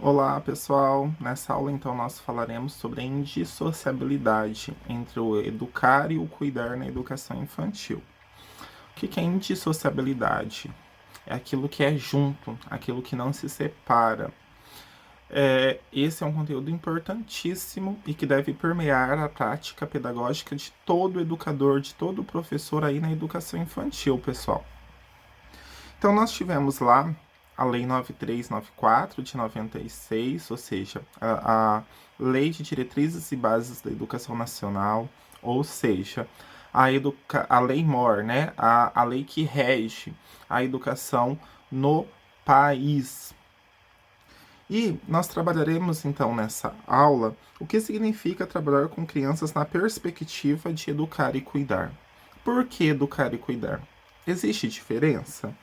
Olá, pessoal. Nessa aula, então, nós falaremos sobre a indissociabilidade entre o educar e o cuidar na educação infantil. O que é indissociabilidade? É aquilo que é junto, aquilo que não se separa. Esse é um conteúdo importantíssimo e que deve permear a prática pedagógica de todo educador, de todo professor aí na educação infantil, pessoal. Então, nós tivemos lá a Lei 9394 de 96, ou seja, a Lei de Diretrizes e Bases da Educação Nacional, ou seja, a Lei MOR, né? A lei que rege a educação no país. E nós trabalharemos então nessa aula o que significa trabalhar com crianças na perspectiva de educar e cuidar. Por que educar e cuidar? Existe diferença?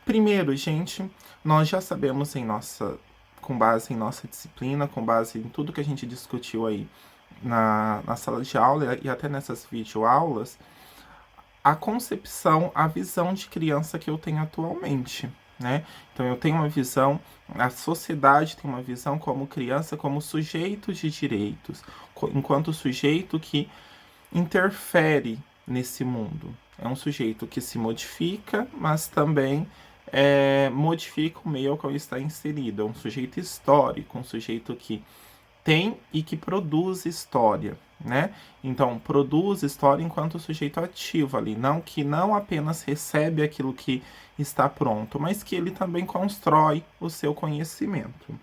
Primeiro, gente, nós já sabemos com base em nossa disciplina, com base em tudo que a gente discutiu aí na sala de aula e até nessas videoaulas, a concepção, a visão de criança que eu tenho atualmente, né? Então eu tenho uma visão, a sociedade tem uma visão como criança, como sujeito de direitos, enquanto sujeito que interfere nesse mundo. É um sujeito que se modifica, mas também modifica o meio ao qual está inserido. É um sujeito histórico, um sujeito que tem e que produz história, né? Então, produz história enquanto sujeito ativo ali, não que não apenas recebe aquilo que está pronto, mas que ele também constrói o seu conhecimento.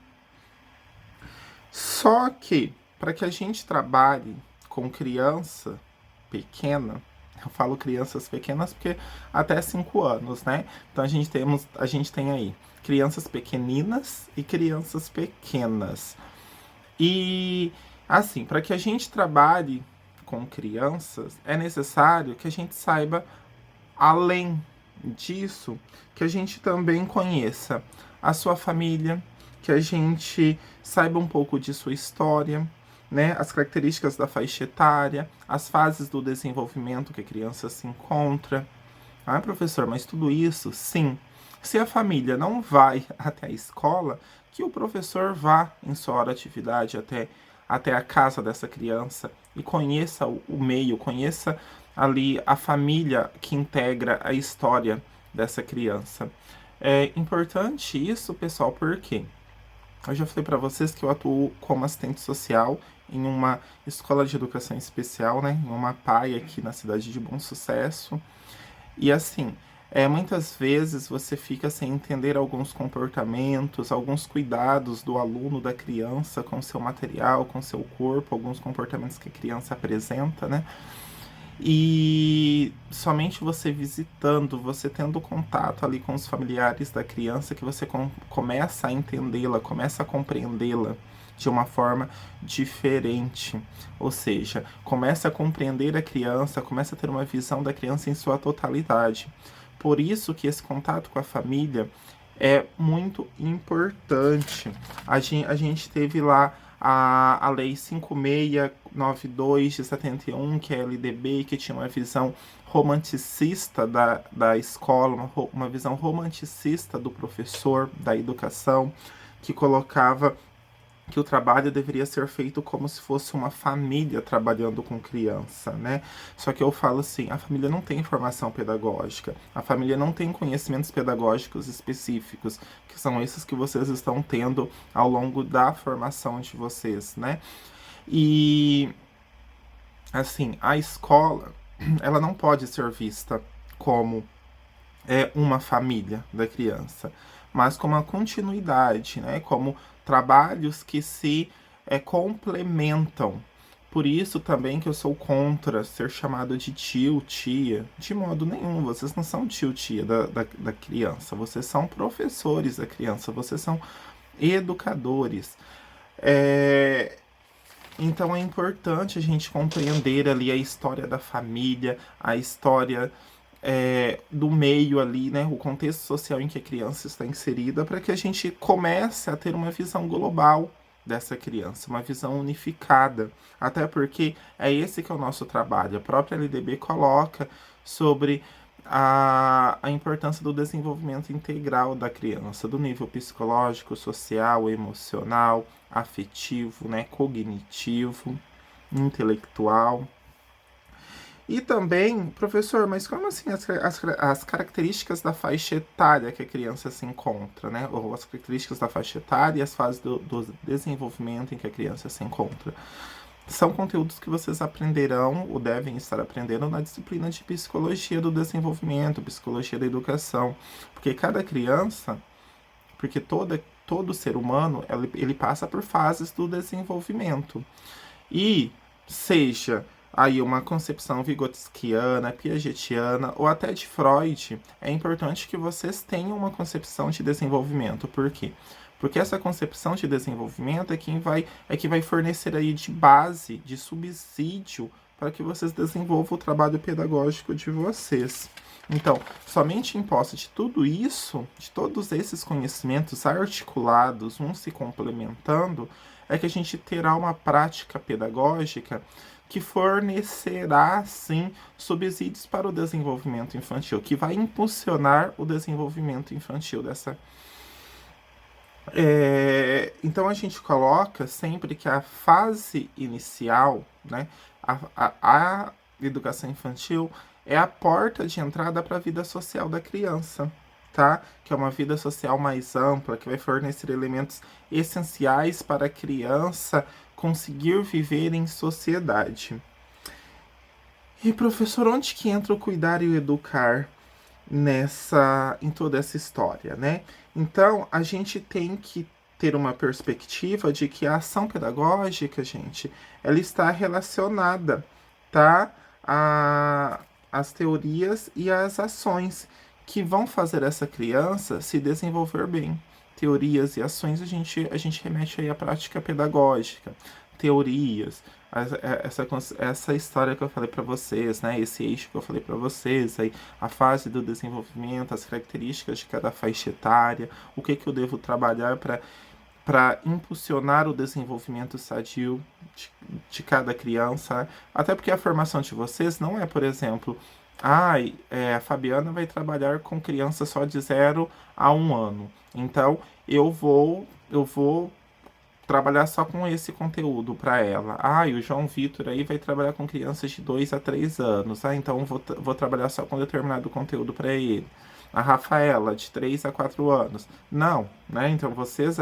Só que, para que a gente trabalhe com criança pequena, eu falo crianças pequenas porque até 5 anos, né? Então a gente tem aí crianças pequeninas e crianças pequenas. E assim, para que a gente trabalhe com crianças, é necessário que a gente saiba, além disso, que a gente também conheça a sua família, que a gente saiba um pouco de sua história, né, as características da faixa etária, as fases do desenvolvimento que a criança se encontra. Ah, professor, mas tudo isso, sim. Se a família não vai até a escola, que o professor vá em sua hora de atividade até a casa dessa criança e conheça o meio, conheça ali a família que integra a história dessa criança. É importante isso, pessoal, porque eu já falei para vocês que eu atuo como assistente social em uma escola de educação especial, né, em uma PAI aqui na cidade de Bom Sucesso. E assim, muitas vezes você fica sem entender alguns comportamentos, alguns cuidados do aluno, da criança com seu material, com seu corpo, alguns comportamentos que a criança apresenta, né? E somente você visitando, você tendo contato ali com os familiares da criança, que você começa a entendê-la, começa a compreendê-la de uma forma diferente. Ou seja, começa a compreender a criança, começa a ter uma visão da criança em sua totalidade. Por isso que esse contato com a família é muito importante. A gente teve lá a Lei 5692 de 71, que é a LDB, que tinha uma visão romanticista da escola, uma visão romanticista do professor, da educação, que colocava que o trabalho deveria ser feito como se fosse uma família trabalhando com criança, né? Só que eu falo assim, a família não tem formação pedagógica, a família não tem conhecimentos pedagógicos específicos, que são esses que vocês estão tendo ao longo da formação de vocês, né? E assim, a escola, ela não pode ser vista como uma família da criança, mas como uma continuidade, né? Como trabalhos que se complementam. Por isso também que eu sou contra ser chamado de tio, tia. De modo nenhum, vocês não são tio, tia da criança. Vocês são professores da criança, vocês são educadores. É, então é importante a gente compreender ali a história da família, a história do meio ali, né, o contexto social em que a criança está inserida, para que a gente comece a ter uma visão global dessa criança, uma visão unificada. Até porque é esse que é o nosso trabalho. A própria LDB coloca sobre a importância do desenvolvimento integral da criança, do nível psicológico, social, emocional, afetivo, né, cognitivo, intelectual. E também, professor, mas como assim as características da faixa etária que a criança se encontra, né? Ou as características da faixa etária e as fases do desenvolvimento em que a criança se encontra? São conteúdos que vocês aprenderão ou devem estar aprendendo na disciplina de psicologia do desenvolvimento, psicologia da educação. Porque cada criança, porque todo ser humano, ele passa por fases do desenvolvimento. E seja aí uma concepção vigotskiana, piagetiana ou até de Freud, é importante que vocês tenham uma concepção de desenvolvimento. Por quê? Porque essa concepção de desenvolvimento que vai fornecer aí de base, de subsídio para que vocês desenvolvam o trabalho pedagógico de vocês. Então, somente em posse de tudo isso, de todos esses conhecimentos articulados, uns se complementando, é que a gente terá uma prática pedagógica que fornecerá, sim, subsídios para o desenvolvimento infantil, que vai impulsionar o desenvolvimento infantil dessa. Então a gente coloca sempre que a fase inicial, né, a educação infantil é a porta de entrada para a vida social da criança, tá? Que é uma vida social mais ampla, que vai fornecer elementos essenciais para a criança conseguir viver em sociedade. E professor, onde que entra o cuidar e o educar em toda essa história, né? Então, a gente tem que ter uma perspectiva de que a ação pedagógica, gente, ela está relacionada, tá? Às teorias e às ações que vão fazer essa criança se desenvolver bem. Teorias e ações a gente remete aí à prática pedagógica. Teorias, essa história que eu falei para vocês, né? Esse eixo que eu falei para vocês, aí, a fase do desenvolvimento, as características de cada faixa etária, o que eu devo trabalhar para impulsionar o desenvolvimento sadio de cada criança. Até porque a formação de vocês não é, por exemplo, a Fabiana vai trabalhar com criança só de 0 a 1 ano. Então, eu vou trabalhar só com esse conteúdo para ela. E o João Vitor aí vai trabalhar com crianças de 2 a 3 anos. Então vou trabalhar só com determinado conteúdo para ele. A Rafaela, de 3 a 4 anos. Não, né? Então vocês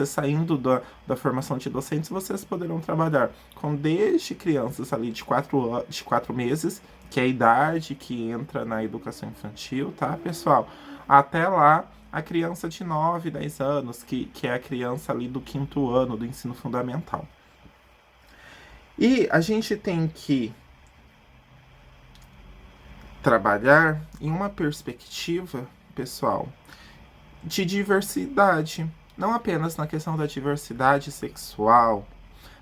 saindo da formação de docentes, vocês poderão trabalhar com desde crianças ali de 4 meses, que é a idade que entra na educação infantil, tá, pessoal? Até lá, a criança de 9, 10 anos, que é a criança ali do 5º ano do ensino fundamental. E a gente tem que trabalhar em uma perspectiva, pessoal, de diversidade. Não apenas na questão da diversidade sexual,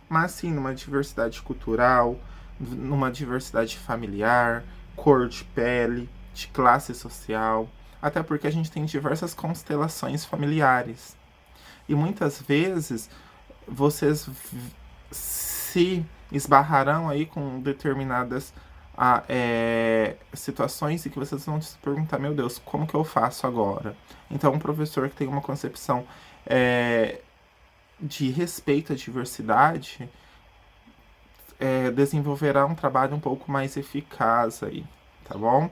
mas sim numa diversidade cultural, numa diversidade familiar, cor de pele, de classe social, até porque a gente tem diversas constelações familiares. E muitas vezes vocês se esbarrarão aí com determinadas situações em que vocês vão se perguntar, meu Deus, como que eu faço agora? Então, um professor que tem uma concepção de respeito à diversidade desenvolverá um trabalho um pouco mais eficaz aí, tá bom?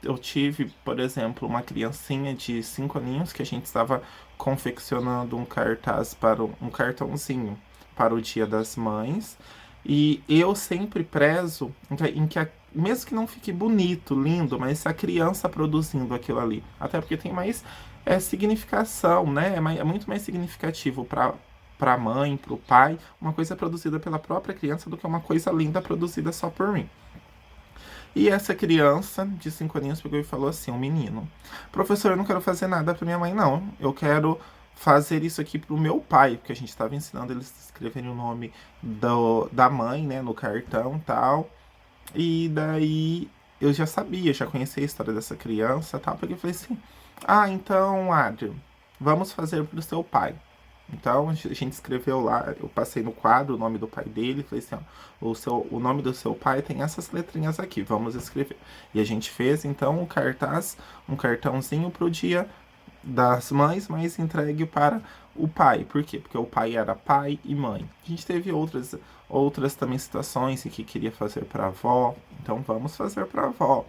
Eu tive, por exemplo, uma criancinha de 5 aninhos que a gente estava confeccionando um cartãozinho para o Dia das Mães. E eu sempre prezo em que mesmo que não fique bonito, lindo, mas a criança produzindo aquilo ali. Até porque tem mais significação, né? É muito mais significativo para a mãe, para o pai, uma coisa produzida pela própria criança do que uma coisa linda produzida só por mim. E essa criança de 5 aninhos pegou e falou assim, um menino: professor, eu não quero fazer nada para minha mãe, não. Eu quero fazer isso aqui pro meu pai, porque a gente estava ensinando eles a escreverem o nome da mãe, né, no cartão e tal. E daí eu já sabia, já conhecia a história dessa criança e tal, porque eu falei assim, então, Adrian, vamos fazer pro seu pai. Então a gente escreveu lá, eu passei no quadro o nome do pai dele, falei assim, ó, o nome do seu pai tem essas letrinhas aqui, vamos escrever. E a gente fez então o cartaz, um cartãozinho pro dia das mães, mas entregue para o pai. Por quê? Porque o pai era pai e mãe. A gente teve outras também situações em que queria fazer para a avó, então vamos fazer para a avó,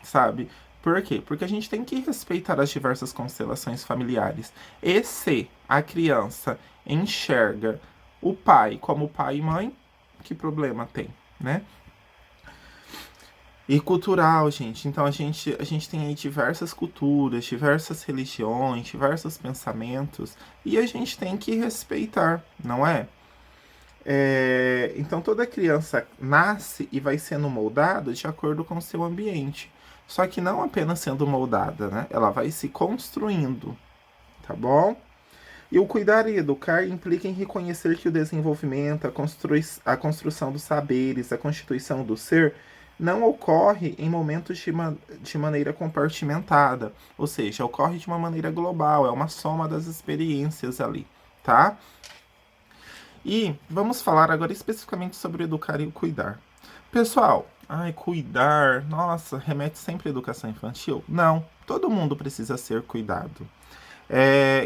sabe? Por quê? Porque a gente tem que respeitar as diversas constelações familiares. E se a criança enxerga o pai como pai e mãe, que problema tem, né? E cultural, gente. Então a gente tem aí diversas culturas, diversas religiões, diversos pensamentos, e a gente tem que respeitar, não é? Então toda criança nasce e vai sendo moldada de acordo com o seu ambiente. Só que não apenas sendo moldada, né? Ela vai se construindo, tá bom? E o cuidar e educar implica em reconhecer que o desenvolvimento, a construção dos saberes, a constituição do ser, não ocorre em momentos de maneira compartimentada, ou seja, ocorre de uma maneira global, é uma soma das experiências ali, tá? E vamos falar agora especificamente sobre educar e cuidar. Pessoal, cuidar, nossa, remete sempre à educação infantil? Não, todo mundo precisa ser cuidado.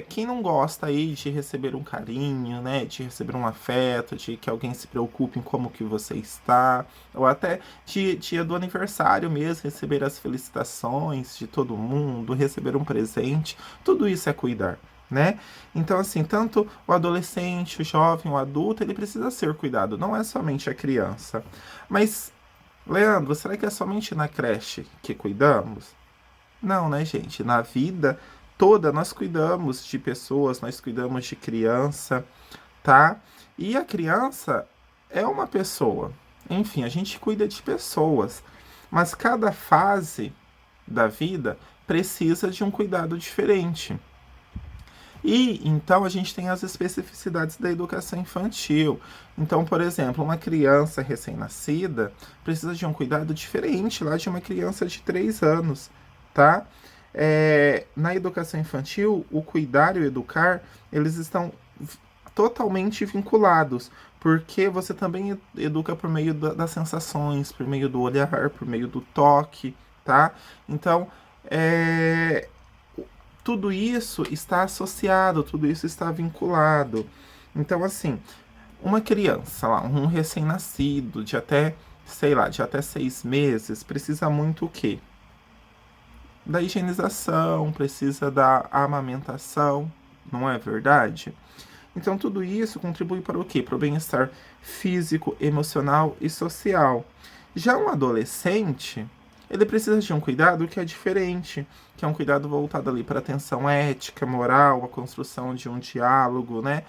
Quem não gosta aí de receber um carinho, né, de receber um afeto, de que alguém se preocupe em como que você está, ou até de dia do aniversário mesmo, receber as felicitações de todo mundo, receber um presente, tudo isso é cuidar, né? Então, assim, tanto o adolescente, o jovem, o adulto, ele precisa ser cuidado, não é somente a criança. Mas, Leandro, será que é somente na creche que cuidamos? Não, né, gente? Na vida toda nós cuidamos de pessoas, nós cuidamos de criança, tá? E a criança é uma pessoa. Enfim, a gente cuida de pessoas. Mas cada fase da vida precisa de um cuidado diferente. E então a gente tem as especificidades da educação infantil. Então, por exemplo, uma criança recém-nascida precisa de um cuidado diferente lá de uma criança de 3 anos, tá? Na educação infantil, o cuidar e o educar, eles estão totalmente vinculados, porque você também educa por meio das sensações, por meio do olhar, por meio do toque, tá? Então, é, tudo isso está associado, tudo isso está vinculado. Então, assim, uma criança, lá, um recém-nascido, de até, sei lá, de até 6 meses, precisa muito o quê? Da higienização, precisa da amamentação, não é verdade? Então, tudo isso contribui para o quê? Para o bem-estar físico, emocional e social. Já um adolescente, ele precisa de um cuidado que é diferente, que é um cuidado voltado ali para a atenção ética, moral, a construção de um diálogo, né?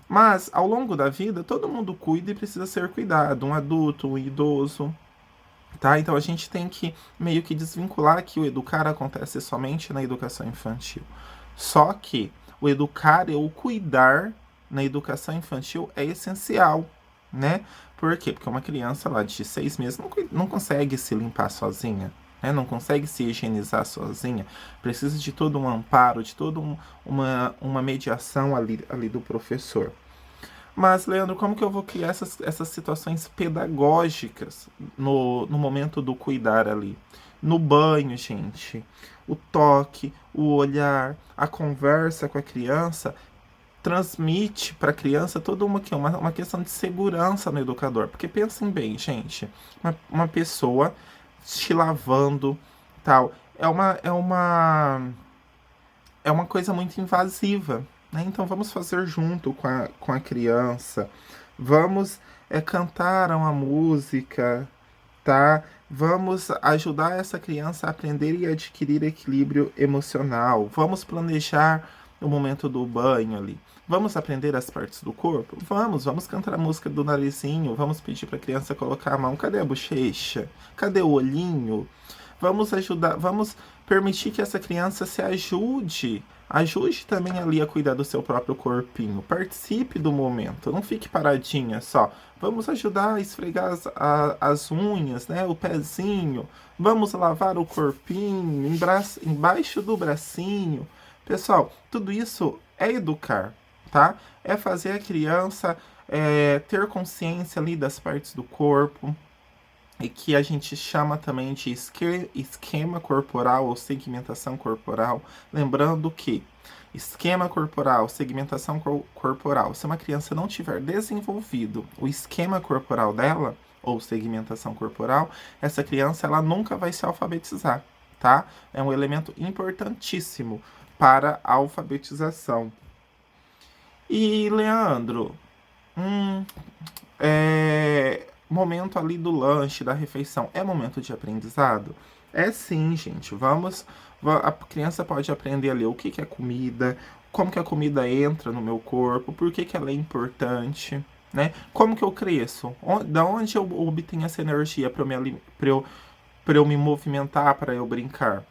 Mas, ao longo da vida, todo mundo cuida e precisa ser cuidado, um adulto, um idoso, tá? Então, a gente tem que meio que desvincular que o educar acontece somente na educação infantil. Só que o educar e o cuidar na educação infantil é essencial, né? Por quê? Porque uma criança lá de 6 meses não consegue se limpar sozinha, né? Não consegue se higienizar sozinha. Precisa de todo um amparo, de toda uma mediação ali do professor. Mas, Leandro, como que eu vou criar essas situações pedagógicas no momento do cuidar ali? No banho, gente. O toque, o olhar, a conversa com a criança transmite para a criança toda uma questão de segurança no educador. Porque pensem bem, gente, uma pessoa te lavando, tal, é uma coisa muito invasiva, né? Então vamos fazer junto com a criança, vamos cantar uma música, tá? Vamos ajudar essa criança a aprender e adquirir equilíbrio emocional. Vamos planejar o momento do banho ali. Vamos aprender as partes do corpo? Vamos cantar a música do narizinho. Vamos pedir para a criança colocar a mão. Cadê a bochecha? Cadê o olhinho? Vamos ajudar, vamos permitir que essa criança se ajude. Ajude também ali a cuidar do seu próprio corpinho. Participe do momento. Não fique paradinha só. Vamos ajudar a esfregar as unhas, né? O pezinho. Vamos lavar o corpinho embaixo do bracinho. Pessoal, tudo isso é educar, tá? É fazer a criança ter consciência ali das partes do corpo, e que a gente chama também de esquema corporal ou segmentação corporal. Lembrando que esquema corporal, segmentação corporal, se uma criança não tiver desenvolvido o esquema corporal dela, ou segmentação corporal, essa criança ela nunca vai se alfabetizar, tá? É um elemento importantíssimo para a alfabetização. E, Leandro, hum, momento ali do lanche, da refeição, é momento de aprendizado? É sim, gente. A criança pode aprender ali o que que é comida, como que a comida entra no meu corpo, por que que ela é importante, né? Como que eu cresço? Da onde eu obtenho essa energia para eu me movimentar, para eu brincar?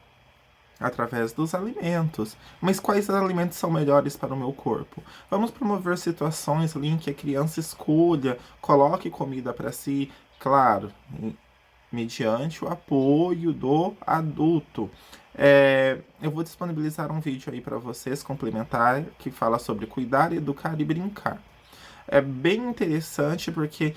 Através dos alimentos. Mas quais alimentos são melhores para o meu corpo? Vamos promover situações ali em que a criança escolha, coloque comida para si, claro, mediante o apoio do adulto. Eu vou disponibilizar um vídeo aí para vocês complementar que fala sobre cuidar, educar e brincar. É bem interessante porque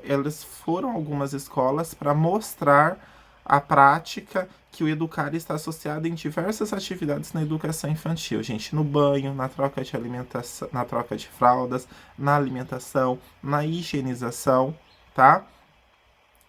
elas foram algumas escolas para mostrar a prática que o educar está associado em diversas atividades na educação infantil, gente, no banho, na troca de alimentação, na troca de fraldas, na alimentação, na higienização, tá?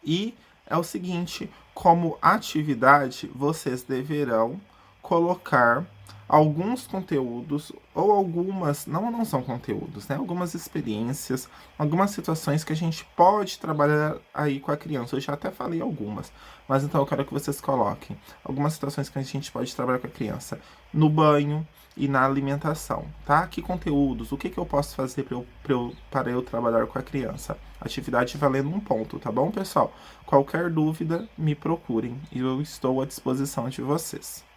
E é o seguinte, como atividade, vocês deverão colocar alguns conteúdos ou algumas, não são conteúdos, né? Algumas experiências, algumas situações que a gente pode trabalhar aí com a criança. Eu já até falei algumas, mas então eu quero que vocês coloquem algumas situações que a gente pode trabalhar com a criança no banho e na alimentação, tá? Que conteúdos, o que que eu posso fazer para eu trabalhar com a criança? Atividade valendo um ponto, tá bom, pessoal? Qualquer dúvida, me procurem e eu estou à disposição de vocês.